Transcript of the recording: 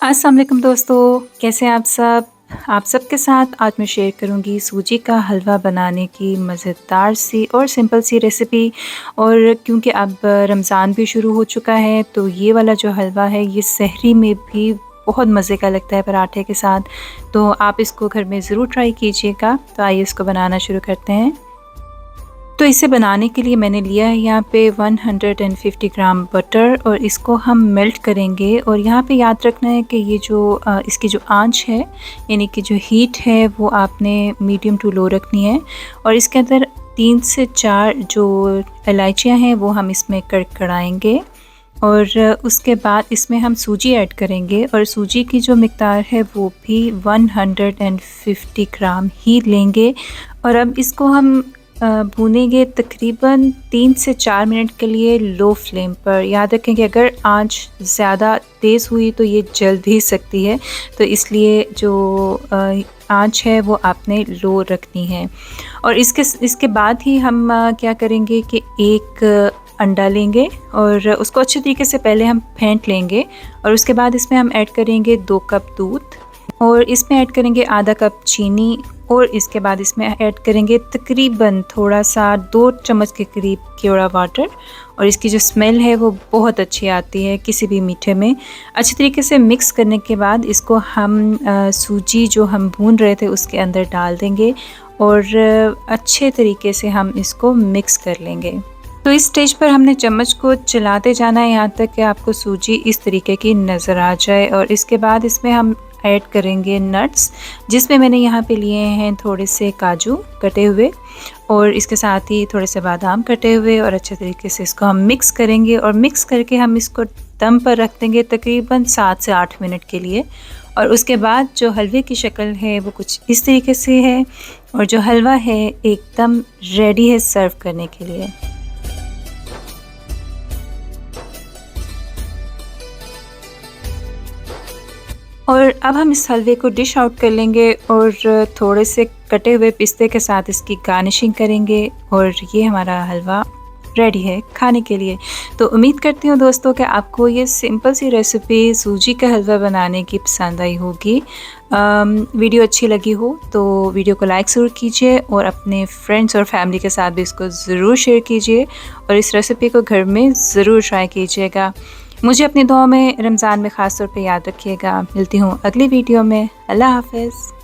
अस्सलाम वालेकुम दोस्तों, कैसे हैं आप सब? आप सबके साथ आज मैं शेयर करूंगी सूजी का हलवा बनाने की मज़ेदार सी और सिंपल सी रेसिपी। और क्योंकि अब रमज़ान भी शुरू हो चुका है तो ये वाला जो हलवा है ये सहरी में भी बहुत मज़े का लगता है पराठे के साथ। तो आप इसको घर में ज़रूर ट्राई कीजिएगा। तो आइए इसको बनाना शुरू करते हैं। तो इसे बनाने के लिए मैंने लिया है यहाँ पे 150 ग्राम बटर और इसको हम मेल्ट करेंगे। और यहाँ पे याद रखना है कि ये जो इसकी जो आंच है यानी कि जो हीट है वो आपने मीडियम टू लो रखनी है। और इसके अंदर 3 से 4 जो इलायचियाँ हैं वो हम इसमें कड़ाएंगे। और उसके बाद इसमें हम सूजी ऐड करेंगे और सूजी की जो मिक़दार है वो भी 150 ग्राम ही लेंगे। और अब इसको हम भूनेंगे तकरीबन 3 से 4 मिनट के लिए लो फ्लेम पर। याद रखें कि अगर आंच ज़्यादा तेज़ हुई तो ये जल भी सकती है, तो इसलिए जो आंच है वो आपने लो रखनी है। और इसके बाद ही हम क्या करेंगे कि एक अंडा लेंगे और उसको अच्छे तरीके से पहले हम फेंट लेंगे। और उसके बाद इसमें हम ऐड करेंगे 2 कप दूध और इसमें ऐड करेंगे आधा कप चीनी। और इसके बाद इसमें ऐड करेंगे तकरीबन थोड़ा सा 2 चम्मच के करीब केवड़ा वाटर। और इसकी जो स्मेल है वो बहुत अच्छी आती है किसी भी मीठे में। अच्छी तरीके से मिक्स करने के बाद इसको हम सूजी जो हम भून रहे थे उसके अंदर डाल देंगे और अच्छे तरीके से हम इसको मिक्स कर लेंगे। तो इस स्टेज पर हमने चम्मच को चलाते जाना है यहाँ तक कि आपको सूजी इस तरीके की नज़र आ जाए। और इसके बाद इसमें हम ऐड करेंगे नट्स, जिसमें मैंने यहाँ पे लिए हैं थोड़े से काजू कटे हुए और इसके साथ ही थोड़े से बादाम कटे हुए। और अच्छे तरीके से इसको हम मिक्स करेंगे और मिक्स करके हम इसको दम पर रख देंगे तकरीबन 7 से 8 मिनट के लिए। और उसके बाद जो हलवे की शक्ल है वो कुछ इस तरीके से है और जो हलवा है एकदम रेडी है सर्व करने के लिए। और अब हम इस हलवे को डिश आउट कर लेंगे और थोड़े से कटे हुए पिस्ते के साथ इसकी गार्निशिंग करेंगे और ये हमारा हलवा रेडी है खाने के लिए। तो उम्मीद करती हूँ दोस्तों कि आपको ये सिंपल सी रेसिपी सूजी का हलवा बनाने की पसंद आई होगी। वीडियो अच्छी लगी हो तो वीडियो को लाइक ज़रूर कीजिए और अपने फ्रेंड्स और फैमिली के साथ भी इसको ज़रूर शेयर कीजिए और इस रेसिपी को घर में ज़रूर ट्राई कीजिएगा। मुझे अपनी दुआ में रमज़ान में ख़ास तौर पे याद रखिएगा। मिलती हूँ अगली वीडियो में। अल्लाह हाफ़िज़।